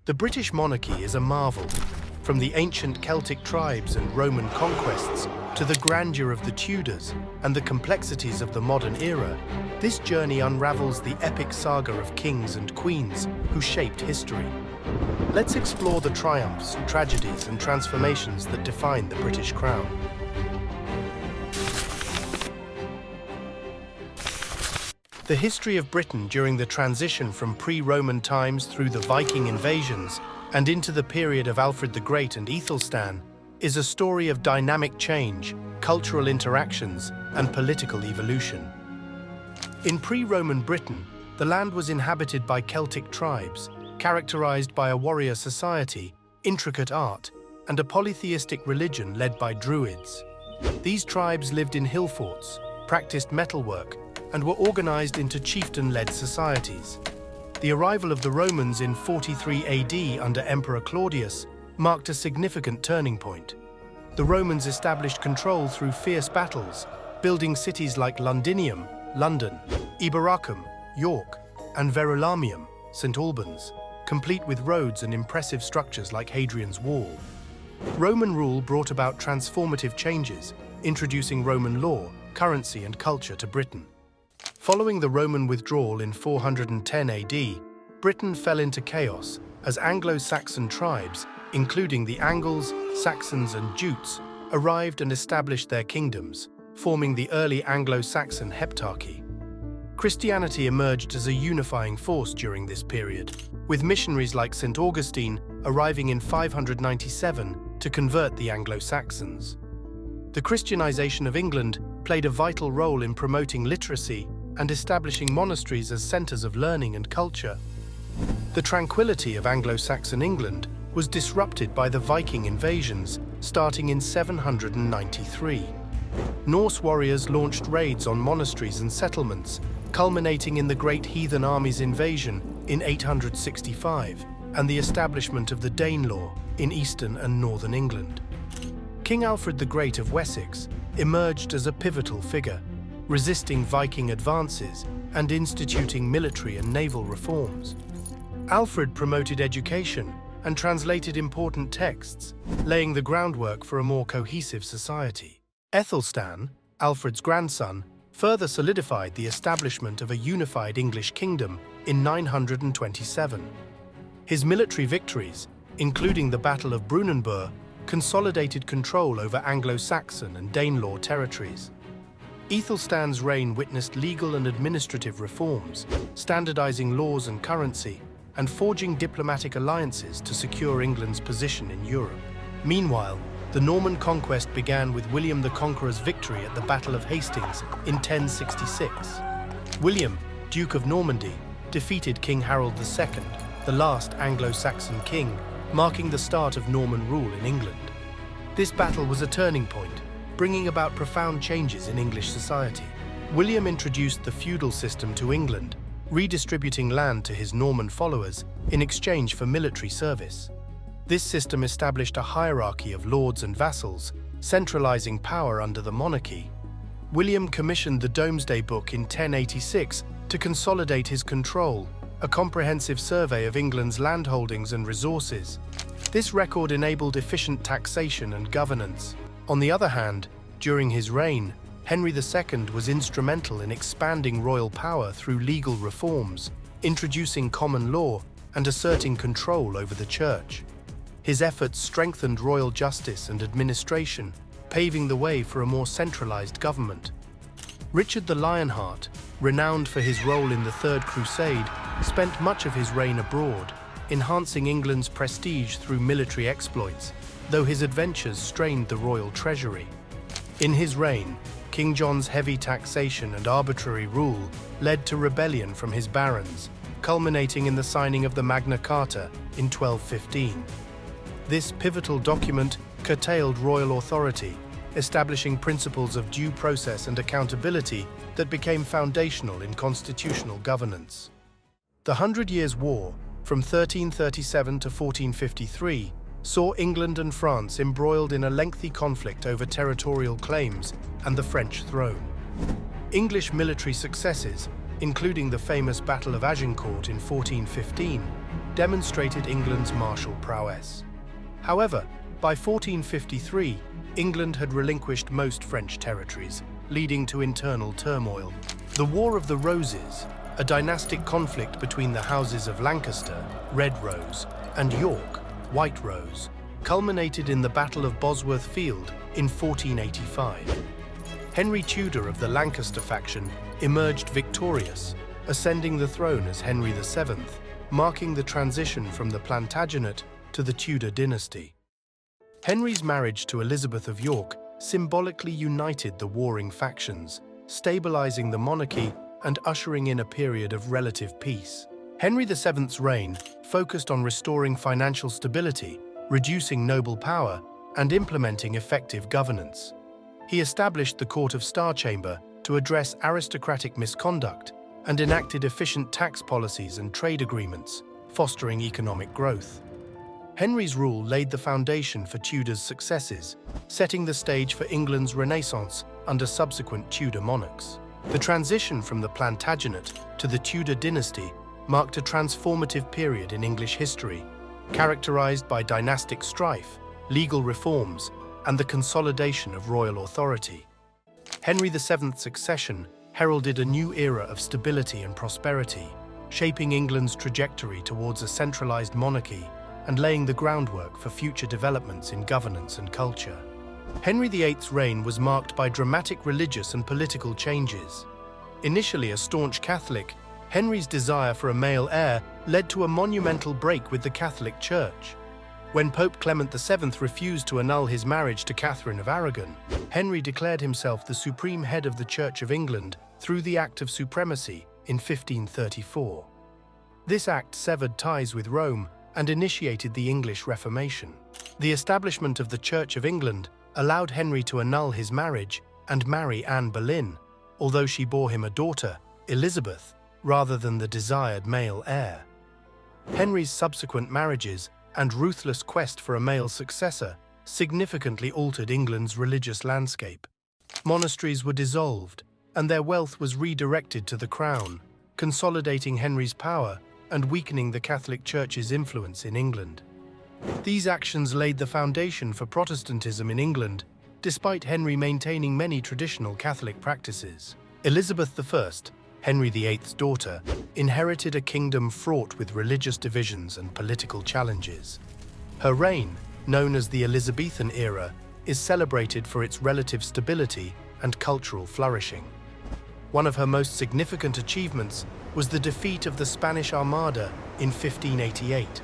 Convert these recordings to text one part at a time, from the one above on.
The British monarchy is a marvel. From the ancient Celtic tribes and Roman conquests to the grandeur of the Tudors and the complexities of the modern era, this journey unravels the epic saga of kings and queens who shaped history. Let's explore the triumphs, tragedies, and transformations that define the British crown. The history of Britain during the transition from pre-Roman times through the Viking invasions and into the period of Alfred the Great and Aethelstan is a story of dynamic change, cultural interactions, and political evolution. In pre-Roman Britain, the land was inhabited by Celtic tribes, characterized by a warrior society, intricate art, and a polytheistic religion led by Druids. These tribes lived in hill forts, practiced metalwork, and were organized into chieftain-led societies. The arrival of the Romans in 43 AD under Emperor Claudius marked a significant turning point. The Romans established control through fierce battles, building cities like Londinium, London, Eboracum, York, and Verulamium, St. Albans, complete with roads and impressive structures like Hadrian's Wall. Roman rule brought about transformative changes, introducing Roman law, currency, and culture to Britain. Following the Roman withdrawal in 410 AD, Britain fell into chaos as Anglo-Saxon tribes, including the Angles, Saxons, and Jutes, arrived and established their kingdoms, forming the early Anglo-Saxon heptarchy. Christianity emerged as a unifying force during this period, with missionaries like St. Augustine arriving in 597 to convert the Anglo-Saxons. The Christianization of England played a vital role in promoting literacy and establishing monasteries as centers of learning and culture. The tranquility of Anglo-Saxon England was disrupted by the Viking invasions starting in 793. Norse warriors launched raids on monasteries and settlements, culminating in the Great Heathen Army's invasion in 865 and the establishment of the Danelaw in eastern and northern England. King Alfred the Great of Wessex emerged as a pivotal figure, resisting Viking advances and instituting military and naval reforms. Alfred promoted education and translated important texts, laying the groundwork for a more cohesive society. Aethelstan, Alfred's grandson, further solidified the establishment of a unified English kingdom in 927. His military victories, including the Battle of Brunanburh, consolidated control over Anglo-Saxon and Danelaw territories. Aethelstan's reign witnessed legal and administrative reforms, standardizing laws and currency, and forging diplomatic alliances to secure England's position in Europe. Meanwhile, the Norman conquest began with William the Conqueror's victory at the Battle of Hastings in 1066. William, Duke of Normandy, defeated King Harold II, the last Anglo-Saxon king, marking the start of Norman rule in England. This battle was a turning point, bringing about profound changes in English society. William introduced the feudal system to England, redistributing land to his Norman followers in exchange for military service. This system established a hierarchy of lords and vassals, centralizing power under the monarchy. William commissioned the Domesday Book in 1086 to consolidate his control, a comprehensive survey of England's landholdings and resources. This record enabled efficient taxation and governance. On the other hand, during his reign, Henry II was instrumental in expanding royal power through legal reforms, introducing common law, and asserting control over the church. His efforts strengthened royal justice and administration, paving the way for a more centralized government. Richard the Lionheart, renowned for his role in the Third Crusade, spent much of his reign abroad, enhancing England's prestige through military exploits, though his adventures strained the royal treasury. In his reign, King John's heavy taxation and arbitrary rule led to rebellion from his barons, culminating in the signing of the Magna Carta in 1215. This pivotal document curtailed royal authority, establishing principles of due process and accountability that became foundational in constitutional governance. The Hundred Years' War, from 1337 to 1453, saw England and France embroiled in a lengthy conflict over territorial claims and the French throne. English military successes, including the famous Battle of Agincourt in 1415, demonstrated England's martial prowess. However, by 1453, England had relinquished most French territories, leading to internal turmoil. The War of the Roses, a dynastic conflict between the houses of Lancaster, Red Rose, and York, White Rose, culminated in the Battle of Bosworth Field in 1485. Henry Tudor of the Lancaster faction emerged victorious, ascending the throne as Henry VII, marking the transition from the Plantagenet to the Tudor dynasty. Henry's marriage to Elizabeth of York symbolically united the warring factions, stabilizing the monarchy and ushering in a period of relative peace. Henry VII's reign focused on restoring financial stability, reducing noble power, and implementing effective governance. He established the Court of Star Chamber to address aristocratic misconduct and enacted efficient tax policies and trade agreements, fostering economic growth. Henry's rule laid the foundation for Tudor's successes, setting the stage for England's Renaissance under subsequent Tudor monarchs. The transition from the Plantagenet to the Tudor dynasty marked a transformative period in English history, characterized by dynastic strife, legal reforms, and the consolidation of royal authority. Henry VII's succession heralded a new era of stability and prosperity, shaping England's trajectory towards a centralized monarchy and laying the groundwork for future developments in governance and culture. Henry VIII's reign was marked by dramatic religious and political changes. Initially a staunch Catholic, Henry's desire for a male heir led to a monumental break with the Catholic Church. When Pope Clement VII refused to annul his marriage to Catherine of Aragon, Henry declared himself the supreme head of the Church of England through the Act of Supremacy in 1534. This act severed ties with Rome and initiated the English Reformation. The establishment of the Church of England allowed Henry to annul his marriage and marry Anne Boleyn, although she bore him a daughter, Elizabeth, rather than the desired male heir. Henry's subsequent marriages and ruthless quest for a male successor significantly altered England's religious landscape. Monasteries were dissolved, and their wealth was redirected to the crown, consolidating Henry's power and weakening the Catholic Church's influence in England. These actions laid the foundation for Protestantism in England, despite Henry maintaining many traditional Catholic practices. Elizabeth I, Henry VIII's daughter, inherited a kingdom fraught with religious divisions and political challenges. Her reign, known as the Elizabethan Era, is celebrated for its relative stability and cultural flourishing. One of her most significant achievements was the defeat of the Spanish Armada in 1588.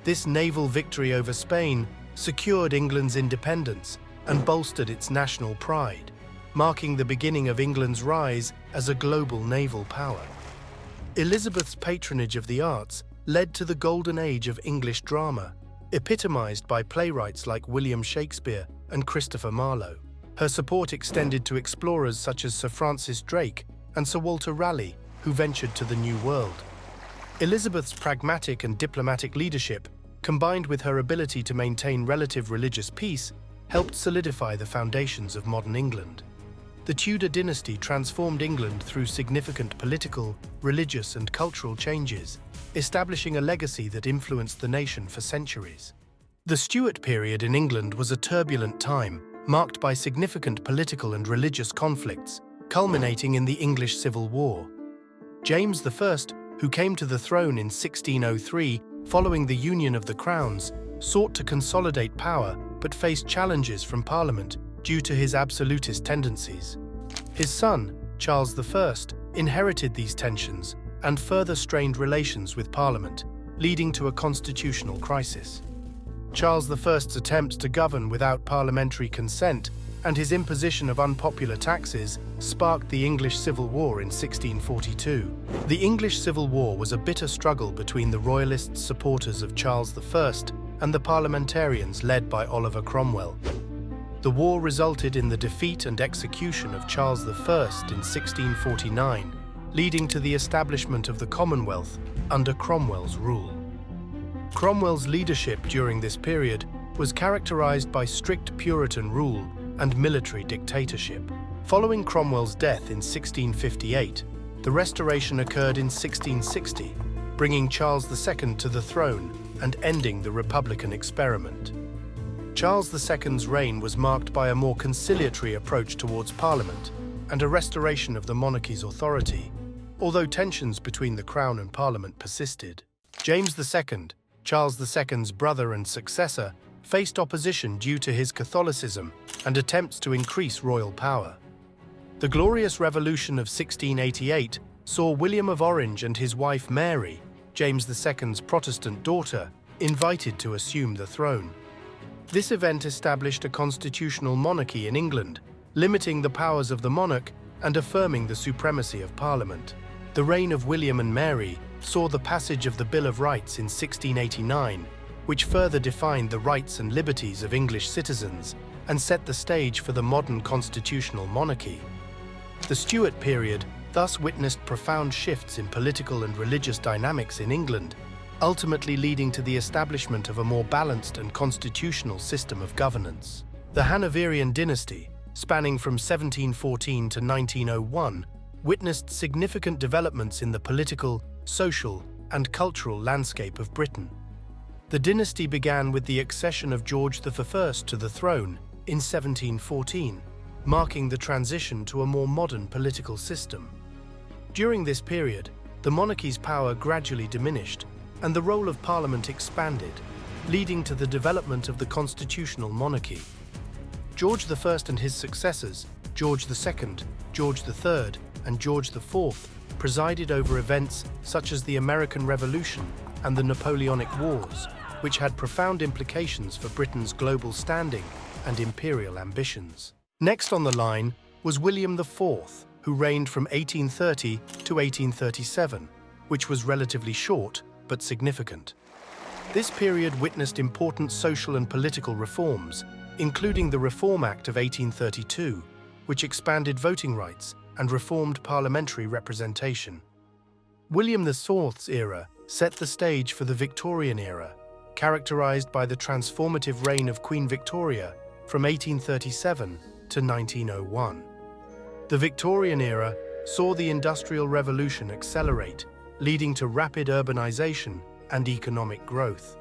This naval victory over Spain secured England's independence and bolstered its national pride, marking the beginning of England's rise as a global naval power. Elizabeth's patronage of the arts led to the golden age of English drama, epitomized by playwrights like William Shakespeare and Christopher Marlowe. Her support extended to explorers such as Sir Francis Drake and Sir Walter Raleigh, who ventured to the New World. Elizabeth's pragmatic and diplomatic leadership, combined with her ability to maintain relative religious peace, helped solidify the foundations of modern England. The Tudor dynasty transformed England through significant political, religious, and cultural changes, establishing a legacy that influenced the nation for centuries. The Stuart period in England was a turbulent time, marked by significant political and religious conflicts, culminating in the English Civil War. James I, who came to the throne in 1603 following the union of the crowns, sought to consolidate power but faced challenges from Parliament due to his absolutist tendencies. His son, Charles I, inherited these tensions and further strained relations with Parliament, leading to a constitutional crisis. Charles I's attempts to govern without parliamentary consent and his imposition of unpopular taxes sparked the English Civil War in 1642. The English Civil War was a bitter struggle between the Royalist supporters of Charles I and the parliamentarians led by Oliver Cromwell. The war resulted in the defeat and execution of Charles I in 1649, leading to the establishment of the Commonwealth under Cromwell's rule. Cromwell's leadership during this period was characterized by strict Puritan rule and military dictatorship. Following Cromwell's death in 1658, the Restoration occurred in 1660, bringing Charles II to the throne and ending the Republican experiment. Charles II's reign was marked by a more conciliatory approach towards Parliament and a restoration of the monarchy's authority, although tensions between the Crown and Parliament persisted. James II, Charles II's brother and successor, faced opposition due to his Catholicism and attempts to increase royal power. The Glorious Revolution of 1688 saw William of Orange and his wife Mary, James II's Protestant daughter, invited to assume the throne. This event established a constitutional monarchy in England, limiting the powers of the monarch and affirming the supremacy of Parliament. The reign of William and Mary saw the passage of the Bill of Rights in 1689, which further defined the rights and liberties of English citizens and set the stage for the modern constitutional monarchy. The Stuart period thus witnessed profound shifts in political and religious dynamics in England, ultimately leading to the establishment of a more balanced and constitutional system of governance. The Hanoverian dynasty, spanning from 1714 to 1901, witnessed significant developments in the political, social, and cultural landscape of Britain. The dynasty began with the accession of George I to the throne in 1714, marking the transition to a more modern political system. During this period, the monarchy's power gradually diminished, and the role of Parliament expanded, leading to the development of the constitutional monarchy. George I and his successors, George II, George III, and George IV, presided over events such as the American Revolution and the Napoleonic Wars, which had profound implications for Britain's global standing and imperial ambitions. Next on the line was William IV, who reigned from 1830 to 1837, which was relatively short but significant. This period witnessed important social and political reforms, including the Reform Act of 1832, which expanded voting rights and reformed parliamentary representation. William IV's era set the stage for the Victorian era, characterized by the transformative reign of Queen Victoria from 1837 to 1901. The Victorian era saw the Industrial Revolution accelerate, leading to rapid urbanization and economic growth.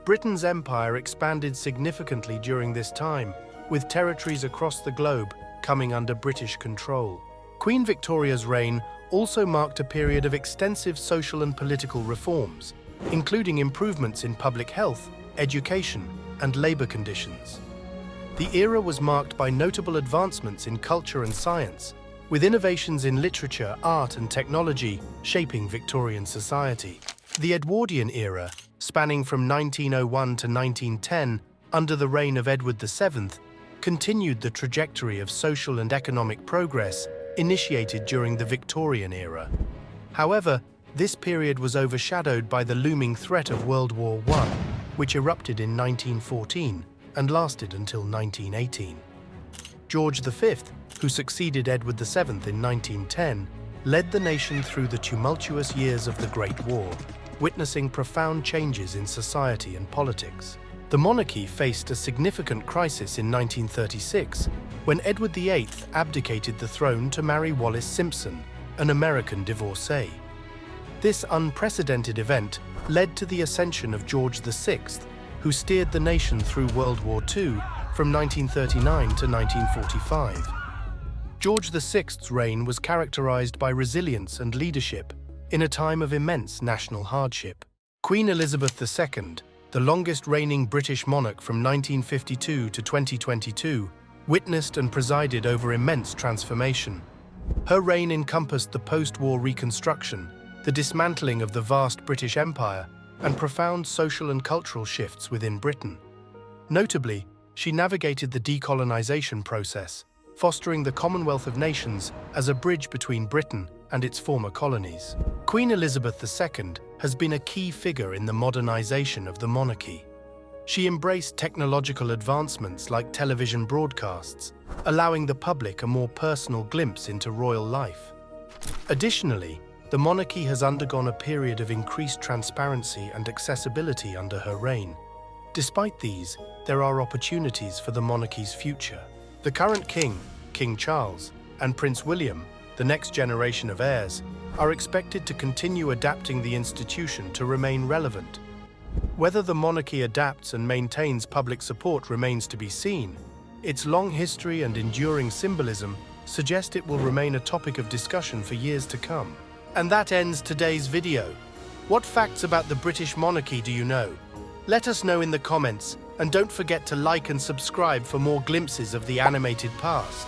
Britain's empire expanded significantly during this time, with territories across the globe coming under British control. Queen Victoria's reign also marked a period of extensive social and political reforms, including improvements in public health, education, and labor conditions. The era was marked by notable advancements in culture and science, with innovations in literature, art, and technology shaping Victorian society. The Edwardian era, spanning from 1901 to 1910 under the reign of Edward VII, continued the trajectory of social and economic progress initiated during the Victorian era. However, this period was overshadowed by the looming threat of World War I, which erupted in 1914 and lasted until 1918. George V, who succeeded Edward VII in 1910, led the nation through the tumultuous years of the Great War, witnessing profound changes in society and politics. The monarchy faced a significant crisis in 1936 when Edward VIII abdicated the throne to marry Wallis Simpson, an American divorcee. This unprecedented event led to the ascension of George VI, who steered the nation through World War II from 1939 to 1945. George VI's reign was characterized by resilience and leadership in a time of immense national hardship. Queen Elizabeth II, the longest-reigning British monarch from 1952 to 2022, witnessed and presided over immense transformation. Her reign encompassed the post-war reconstruction, the dismantling of the vast British Empire, and profound social and cultural shifts within Britain. Notably, she navigated the decolonization process, fostering the Commonwealth of Nations as a bridge between Britain and its former colonies. Queen Elizabeth II has been a key figure in the modernization of the monarchy. She embraced technological advancements like television broadcasts, allowing the public a more personal glimpse into royal life. Additionally, the monarchy has undergone a period of increased transparency and accessibility under her reign. Despite these, there are opportunities for the monarchy's future. The current king, King Charles, and Prince William the next generation of heirs, are expected to continue adapting the institution to remain relevant. Whether the monarchy adapts and maintains public support remains to be seen. Its long history and enduring symbolism suggest it will remain a topic of discussion for years to come. And that ends today's video. What facts about the British monarchy do you know? Let us know in the comments, and don't forget to like and subscribe for more glimpses of the animated past.